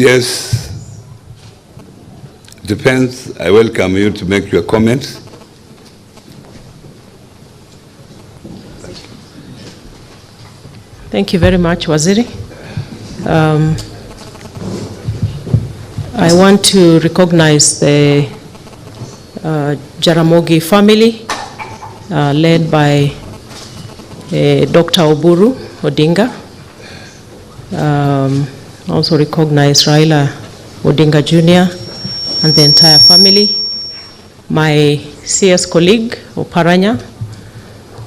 CS Defense, I welcome you to make your comments. Thank you very much, Waziri. I want to recognize the Jaramogi family, led by Dr. Oburu Odinga. Also recognize Raila Odinga Jr. and the entire family. My CS colleague, Oparanya,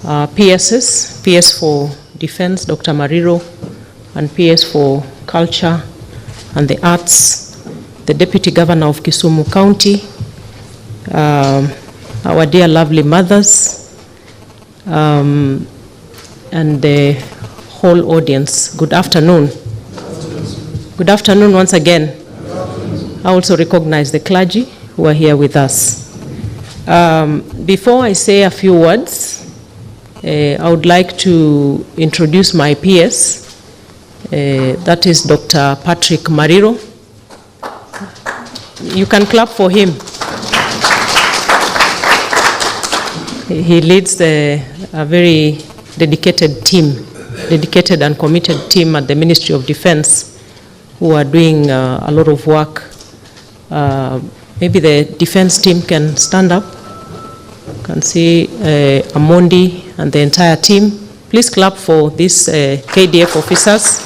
PSs, PS for Defense, Dr. Mariro, and PS for Culture and the Arts, the Deputy Governor of Kisumu County, our dear lovely mothers, and the whole audience. Good afternoon. Good afternoon once again. I also recognize the clergy who are here with us. Before I say a few words, I would like to introduce my PS. That is Dr. Patrick Mariro. You can clap for him. He leads a very dedicated team, dedicated and committed team at the Ministry of Defense, who are doing a lot of work. Maybe the defense team can stand up. You can see Amondi and the entire team. Please clap for these KDF officers.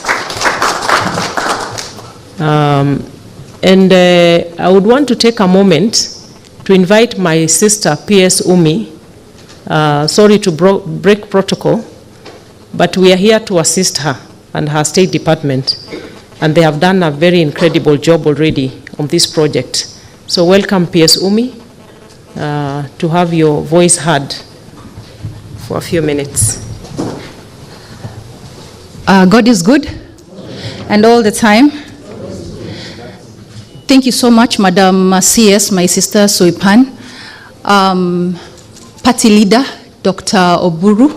And I would want to take a moment to invite my sister, PS Umi. Sorry to break protocol, but we are here to assist her and her State Department. And they have done a very incredible job already on this project. So welcome, PS Umi, to have your voice heard for a few minutes. God is good, and all the time. Thank you so much, Madam CS, my sister Soipan, party leader, Dr. Oburu,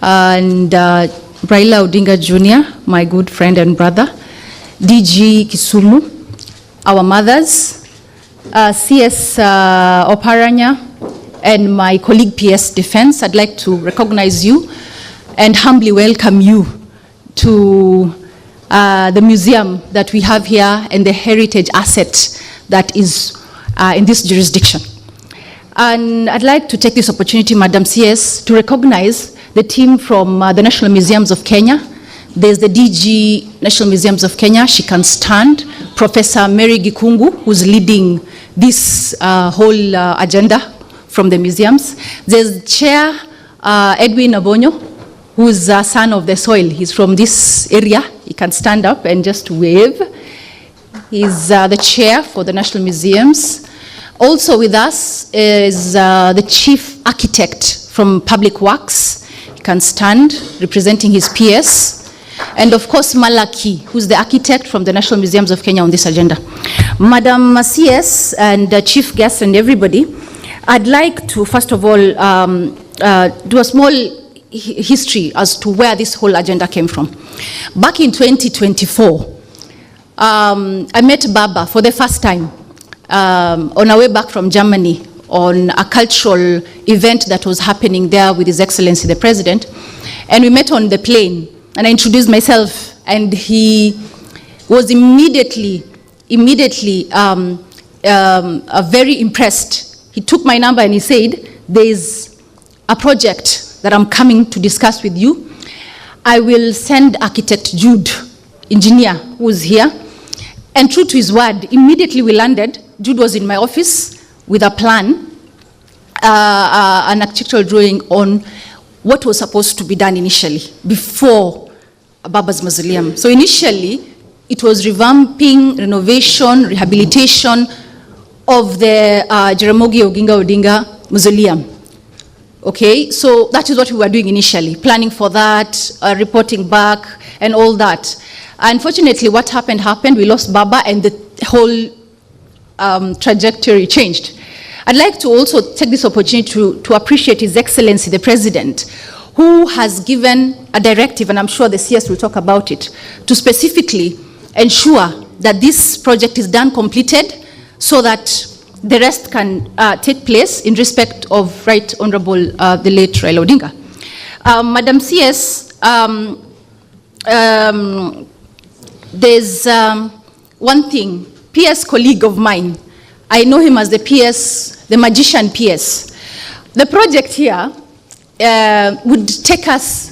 and Raila Odinga Jr., my good friend and brother, DG Kisumu, our mothers, CS Oparanya, and my colleague PS Defense. I'd like to recognize you and humbly welcome you to the museum that we have here and the heritage asset that is in this jurisdiction. And I'd like to take this opportunity, Madam CS, to recognize the team from the National Museums of Kenya. There's the DG National Museums of Kenya. She can stand. Professor Mary Gikungu, who's leading this whole agenda from the museums. There's Chair Edwin Abonyo, who's a son of the soil. He's from this area. He can stand up and just wave. He's the chair for the National Museums. Also with us is the chief architect from Public Works. He can stand, representing his PS. And of course, Malaki, who's the architect from the National Museums of Kenya on this agenda. Madam CS and chief guests and everybody, I'd like to, first of all, do a small history as to where this whole agenda came from. Back in 2024, I met Baba for the first time on our way back from Germany on a cultural event that was happening there with His Excellency the President. And we met on the plane, and I introduced myself, and he was immediately very impressed. He took my number and he said, there's a project that I'm coming to discuss with you. I will send architect Jude, engineer, who's here. And true to his word, immediately we landed. Jude was in my office with a plan, an architectural drawing on what was supposed to be done initially, before Baba's mausoleum. So initially, it was revamping, renovation, rehabilitation of the Jaramogi Oginga Odinga Mausoleum. Okay, so that is what we were doing initially, planning for that, reporting back, and all that. Unfortunately, what happened, we lost Baba, and the whole trajectory changed. I'd like to also take this opportunity to appreciate His Excellency the President, who has given a directive, and I'm sure the CS will talk about it, to specifically ensure that this project is done, completed, so that the rest can take place in respect of Right Honorable the late Raila Odinga. Madam CS, there's one thing, PS colleague of mine, I know him as the PS, the magician PS. The project here would take us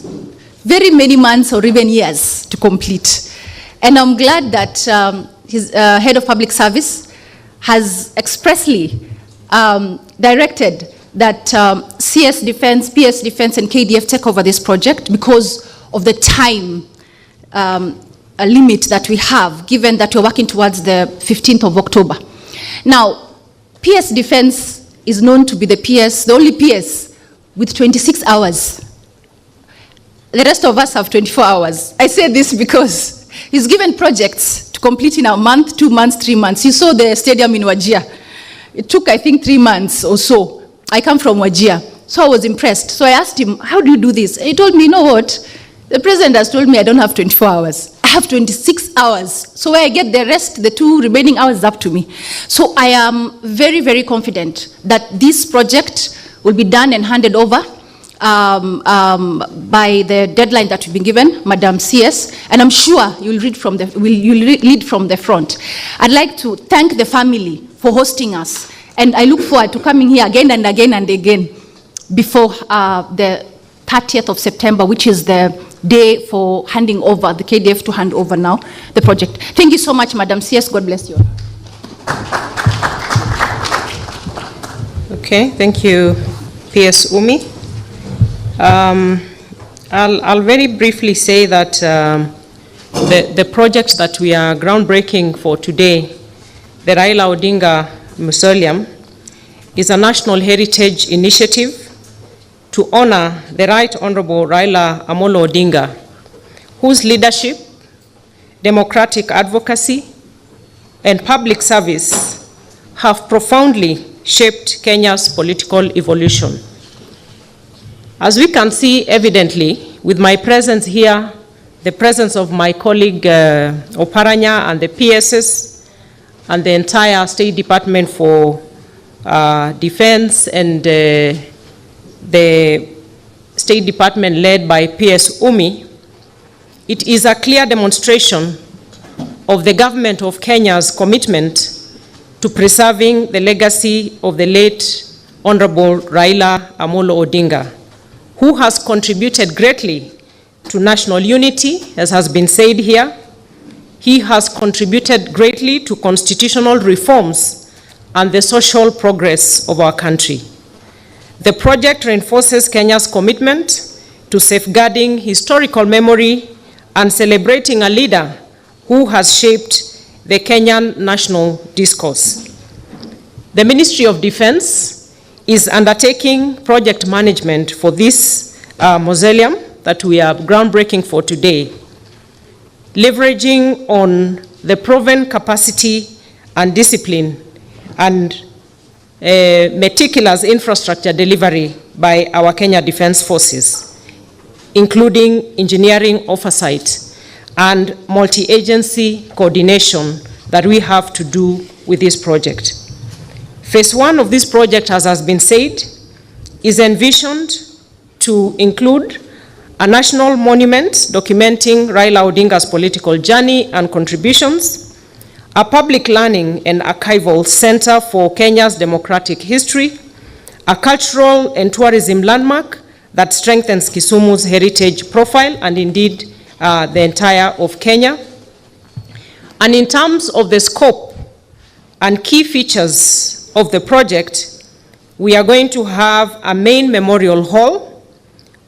very many months or even years to complete. And I'm glad that his head of public service has expressly directed that CS Defense, PS Defense, and KDF take over this project because of the time limit that we have, given that we're working towards the 15th of October. Now, PS Defense is known to be the PS, the only PS with 26 hours. The rest of us have 24 hours. I say this because he's given projects to complete in a month, 2 months, 3 months. You saw the stadium in Wajir. It took, I think, 3 months or so. I come from Wajir, so I was impressed. So I asked him, how do you do this? And he told me, you know what? The president has told me I don't have 24 hours. I have 26 hours. So where I get the rest, the 2 remaining hours is up to me. So I am very, very confident that this project will be done and handed over by the deadline that we've been given, Madam CS, and I'm sure you'll lead from the front. I'd like to thank the family for hosting us, and I look forward to coming here again and again and again before the 30th of September, which is the day for handing over, the KDF to hand over now the project. Thank you so much, Madam CS. God bless you. Okay, thank you, PS Umi. I'll very briefly say that the project that we are groundbreaking for today, the Raila Odinga Mausoleum, is a national heritage initiative to honor the Right Honorable Raila Amolo Odinga, whose leadership, democratic advocacy, and public service have profoundly shaped Kenya's political evolution. As we can see evidently, with my presence here, the presence of my colleague Oparanya and the PSS, and the entire State Department for Defense, and the State Department led by PS Umi, it is a clear demonstration of the government of Kenya's commitment to preserving the legacy of the late Honorable Raila Amolo Odinga, who has contributed greatly to national unity, as has been said here. He has contributed greatly to constitutional reforms and the social progress of our country. The project reinforces Kenya's commitment to safeguarding historical memory and celebrating a leader who has shaped the Kenyan national discourse. The Ministry of Defense is undertaking project management for this mausoleum that we are groundbreaking for today, leveraging on the proven capacity and discipline and meticulous infrastructure delivery by our Kenya Defense Forces, including engineering oversight and multi-agency coordination that we have to do with this project. Phase 1 of this project, as has been said, is envisioned to include a national monument documenting Raila Odinga's political journey and contributions, a public learning and archival center for Kenya's democratic history, a cultural and tourism landmark that strengthens Kisumu's heritage profile and indeed the entire of Kenya. And in terms of the scope and key features of the project, we are going to have a main memorial hall.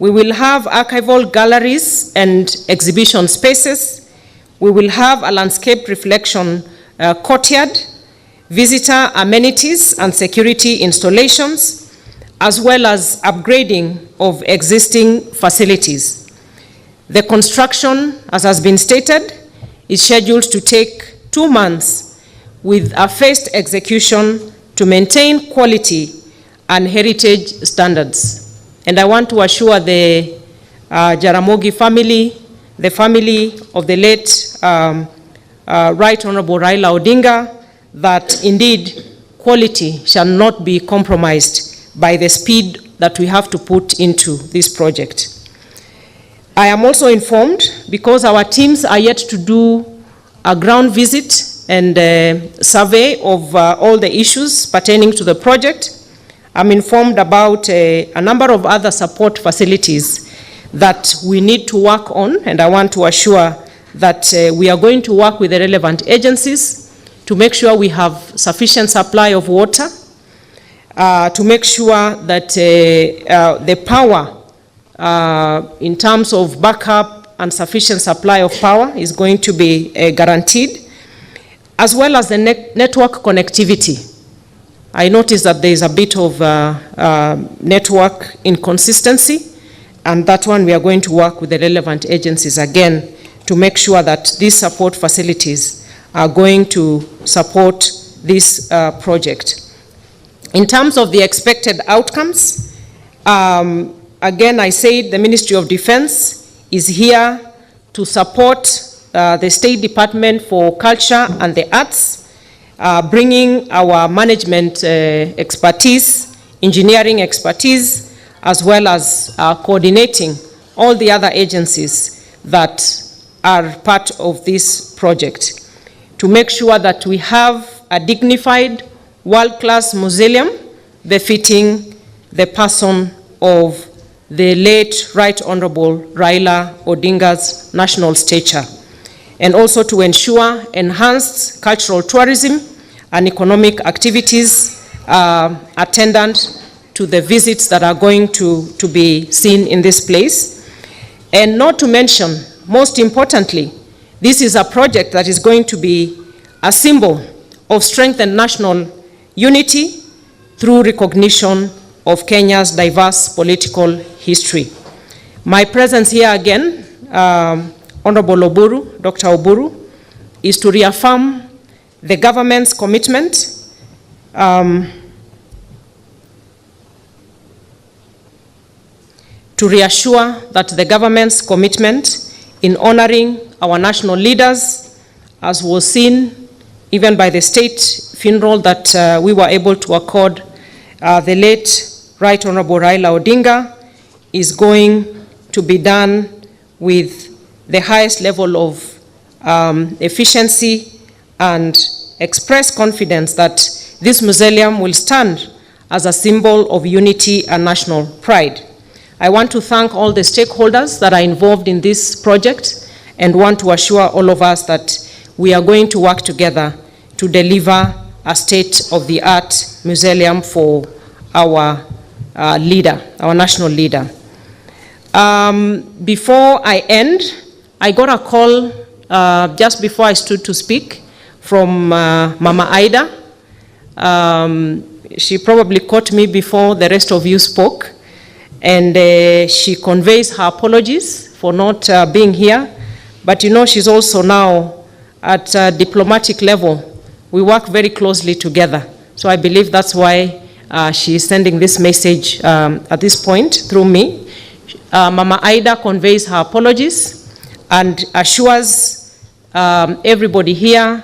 We will have archival galleries and exhibition spaces. We will have a landscape reflection courtyard, visitor amenities and security installations, as well as upgrading of existing facilities. The construction, as has been stated, is scheduled to take 2 months with a phased execution to maintain quality and heritage standards. And I want to assure the Jaramogi family, the family of the late Right Honorable Raila Odinga that indeed quality shall not be compromised by the speed that we have to put into this project. I am also informed, because our teams are yet to do a ground visit and survey of all the issues pertaining to the project, I'm informed about a number of other support facilities that we need to work on, and I want to assure that we are going to work with the relevant agencies to make sure we have sufficient supply of water, to make sure that the power in terms of backup and sufficient supply of power is going to be guaranteed, as well as the network connectivity. I noticed that there is a bit of network inconsistency, and that one we are going to work with the relevant agencies again to make sure that these support facilities are going to support this project. In terms of the expected outcomes, again, I said the Ministry of Defense is here to support the State Department for Culture and the Arts, bringing our management expertise, engineering expertise, as well as coordinating all the other agencies that are part of this project to make sure that we have a dignified, world-class mausoleum befitting the person of the late Right Honorable Raila Odinga's national stature, and also to ensure enhanced cultural tourism and economic activities attendant to the visits that are going to be seen in this place. And not to mention, most importantly, this is a project that is going to be a symbol of strength and national unity through recognition of Kenya's diverse political history. My presence here again, Honorable Oburu, Dr. Oburu, is to reaffirm the government's commitment to reassure that the government's commitment in honoring our national leaders, as was seen even by the state funeral that we were able to accord the late Right Honorable Raila Odinga, is going to be done with the highest level of efficiency and express confidence that this mausoleum will stand as a symbol of unity and national pride. I want to thank all the stakeholders that are involved in this project and want to assure all of us that we are going to work together to deliver a state-of-the-art mausoleum for our leader, our national leader. Before I end, I got a call just before I stood to speak from Mama Ida. She probably caught me before the rest of you spoke, and she conveys her apologies for not being here. But you know, she's also now at a diplomatic level. We work very closely together. So I believe that's why she is sending this message at this point through me. Mama Ida conveys her apologies and assures everybody here,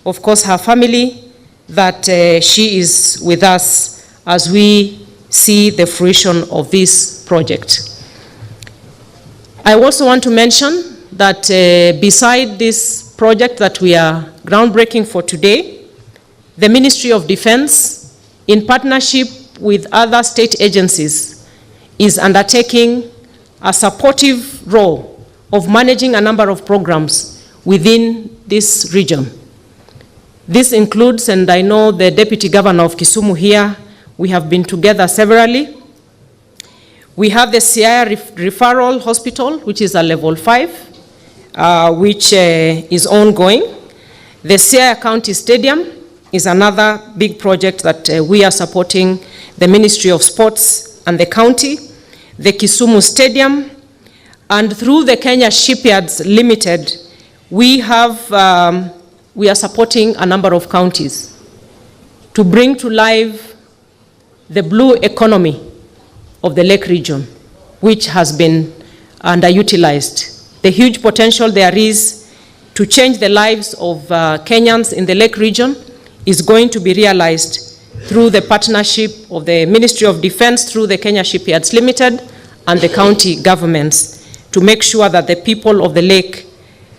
of course her family, that she is with us as we see the fruition of this project. I also want to mention that beside this project that we are groundbreaking for today, the Ministry of Defense, in partnership with other state agencies, is undertaking a supportive role of managing a number of programs within this region. This includes, and I know the Deputy Governor of Kisumu here, we have been together severally. We have the Siaya Referral Hospital, which is a level 5, which is ongoing. The Siaya County Stadium is another big project that we are supporting the Ministry of Sports and the county. The Kisumu Stadium, and through the Kenya Shipyards Limited, we are supporting a number of counties to bring to life the blue economy of the Lake region, which has been underutilized. The huge potential there is to change the lives of Kenyans in the Lake region is going to be realized through the partnership of the Ministry of Defense, through the Kenya Shipyards Limited, and the county governments, to make sure that the people of the lake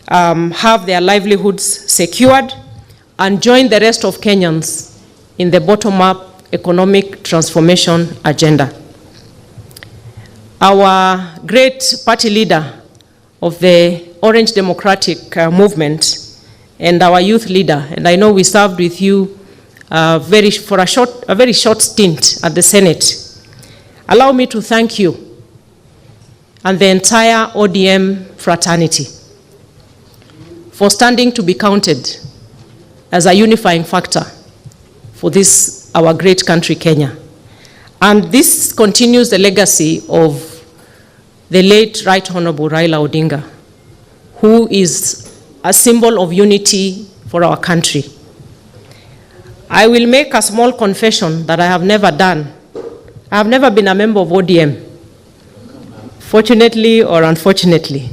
have their livelihoods secured and join the rest of Kenyans in the bottom-up economic transformation agenda. Our great party leader of the Orange Democratic Movement and our youth leader, and I know we served with you for a very short stint at the Senate. Allow me to thank you and the entire ODM fraternity for standing to be counted as a unifying factor for this, our great country, Kenya. And this continues the legacy of the late Right Honorable Raila Odinga, who is a symbol of unity for our country. I will make a small confession that I have never done. I have never been a member of ODM, fortunately or unfortunately.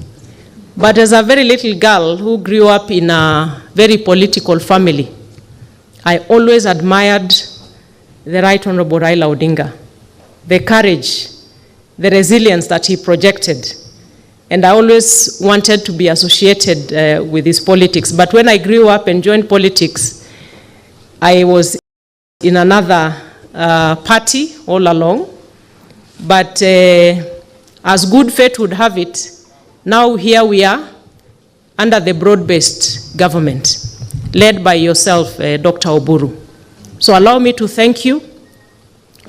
But as a very little girl who grew up in a very political family, I always admired the Right Honorable Raila Odinga, the courage, the resilience that he projected. And I always wanted to be associated with his politics. But when I grew up and joined politics, I was in another party all along. But as good fate would have it, now here we are under the broad-based government led by yourself, Dr. Oburu. So allow me to thank you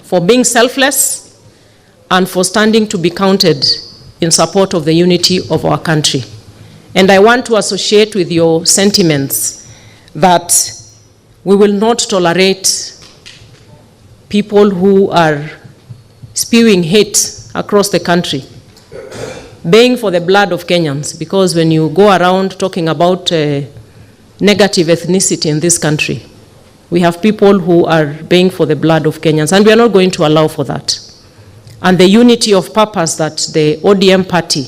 for being selfless and for standing to be counted in support of the unity of our country. And I want to associate with your sentiments that we will not tolerate people who are spewing hate across the country, baying for the blood of Kenyans, because when you go around talking about negative ethnicity in this country, we have people who are baying for the blood of Kenyans, and we are not going to allow for that. And the unity of purpose that the ODM party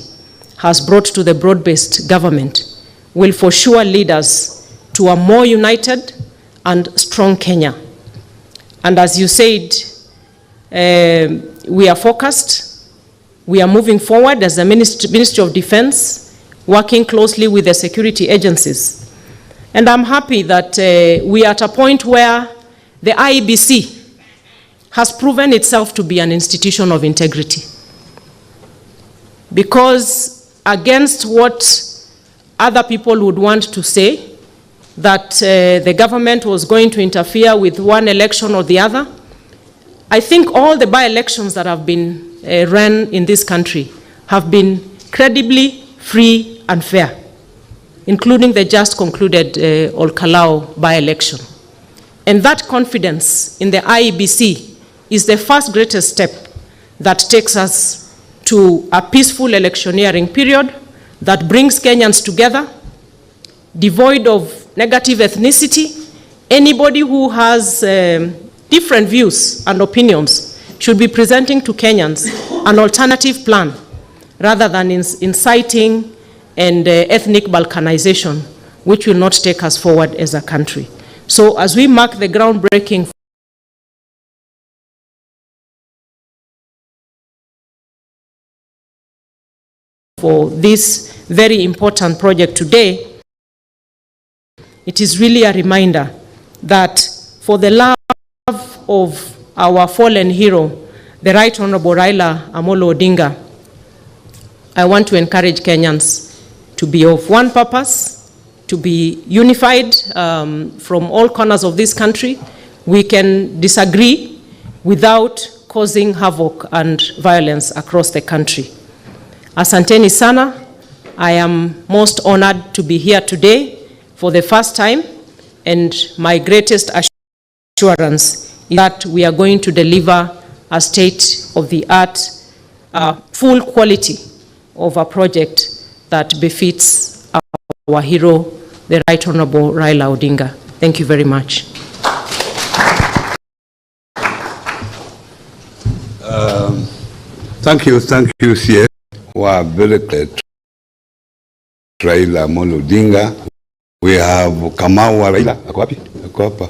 has brought to the broad-based government will for sure lead us to a more united and strong Kenya. And as you said, we are focused. We are moving forward as the Ministry of Defense, working closely with the security agencies. And I'm happy that we are at a point where the IEBC has proven itself to be an institution of integrity. Because against what other people would want to say, that the government was going to interfere with one election or the other, I think all the by-elections that have been run in this country have been credibly free and fair, including the just concluded Olkalau by-election. And that confidence in the IEBC is the first greatest step that takes us to a peaceful electioneering period that brings Kenyans together, devoid of negative ethnicity. Anybody who has different views and opinions should be presenting to Kenyans an alternative plan rather than inciting and ethnic balkanization, which will not take us forward as a country. So as we mark the groundbreaking for this very important project today, it is really a reminder that for the love of our fallen hero, the Right Honorable Raila Odinga, I want to encourage Kenyans to be of one purpose, to be unified from all corners of this country. We can disagree without causing havoc and violence across the country. Asanteni sana. I am most honored to be here today for the first time, and my greatest assurance is that we are going to deliver a state-of-the-art, full quality of a project that befits our hero, the Right Honorable Raila Odinga. Thank you very much. Thank you, CS. We are very glad Raila Odinga We have Kamau wa Raila, ako wapi? Ako hapa.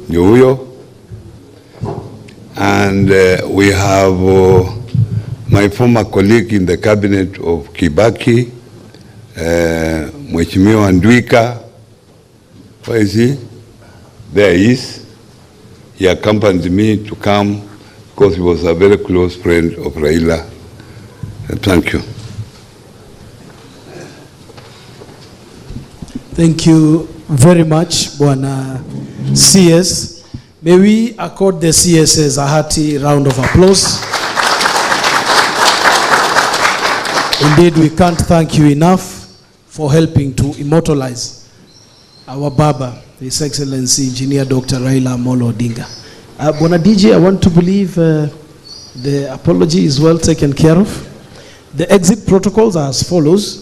Ndio huyo. And we have my former colleague in the cabinet of Kibaki, Mheshimiwa Ndwika. Where is he? There he is. He accompanied me to come because he was a very close friend of Raila. Thank you. Thank you very much, Bwana CS. May we accord the CSs a hearty round of applause. Indeed, we can't thank you enough for helping to immortalize our Baba, His Excellency Engineer Dr. Raila Odinga. Bwana DJ, I want to believe the apology is well taken care of. The exit protocols are as follows.